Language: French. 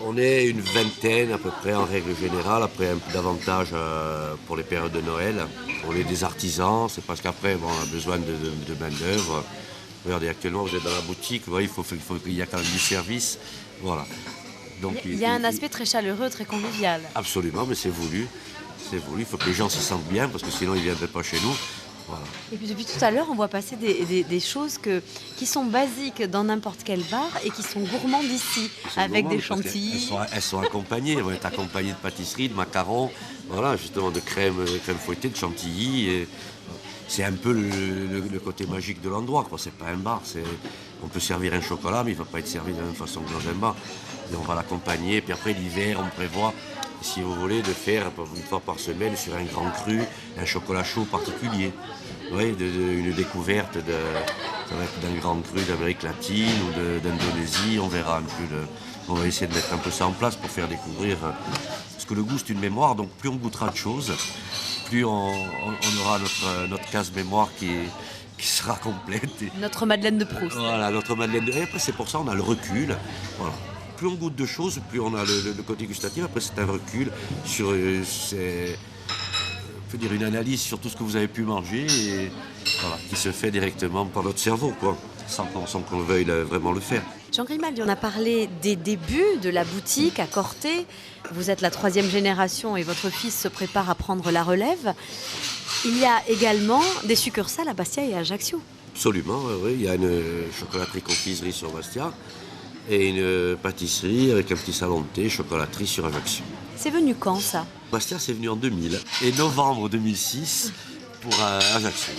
On est une vingtaine à peu près en règle générale, après un peu davantage pour les périodes de Noël. On est des artisans, c'est parce qu'après on a besoin de main-d'œuvre. Regardez, actuellement vous êtes dans la boutique, vous voyez, il y a quand même du service. Voilà. Donc, Il y a un aspect très chaleureux, très convivial. absolument, mais c'est voulu. C'est voulu, il faut que les gens se sentent bien parce que sinon ils ne viendraient pas chez nous. Voilà. Et puis depuis tout à l'heure, on voit passer des choses qui sont basiques dans n'importe quel bar et qui sont gourmandes ici, C'est avec normal, des parce qu'elles chantilly. elles sont accompagnées, elles vont être accompagnées de pâtisseries, de macarons, voilà, justement de crème fouettée, de chantilly. C'est un peu le côté magique de l'endroit, quoi. C'est pas un bar. On peut servir un chocolat, mais il ne va pas être servi de la même façon que dans un bar. Et on va l'accompagner. Puis après, l'hiver, on prévoit, si vous voulez, de faire une fois par semaine sur un grand cru, un chocolat chaud particulier. Oui, une découverte ça va être d'un grand cru d'Amérique latine ou d'Indonésie. On verra un peu. On va essayer de mettre un peu ça en place pour faire découvrir. Parce que le goût, c'est une mémoire, donc plus on goûtera de choses, plus on aura notre case-mémoire qui sera complète. Notre Madeleine de Proust. Voilà, notre Madeleine. Et après, c'est pour ça on a le recul. Voilà. Plus on goûte de choses, plus on a le côté gustatif. Après, c'est un recul sur on peut dire une analyse sur tout ce que vous avez pu manger et voilà, qui se fait directement par notre cerveau, quoi, sans qu'on veuille vraiment le faire. Jean Grimaldi, on a parlé des débuts de la boutique à Corté. Vous êtes la 3e génération et votre fils se prépare à prendre la relève. Il y a également des succursales à Bastia et à Ajaccio. Absolument, oui. Il y a une chocolaterie-confiserie sur Bastia et une pâtisserie avec un petit salon de thé, chocolaterie sur Ajaccio. C'est venu quand ça? Bastia, c'est venu en 2000 et novembre 2006 pour Ajaccio.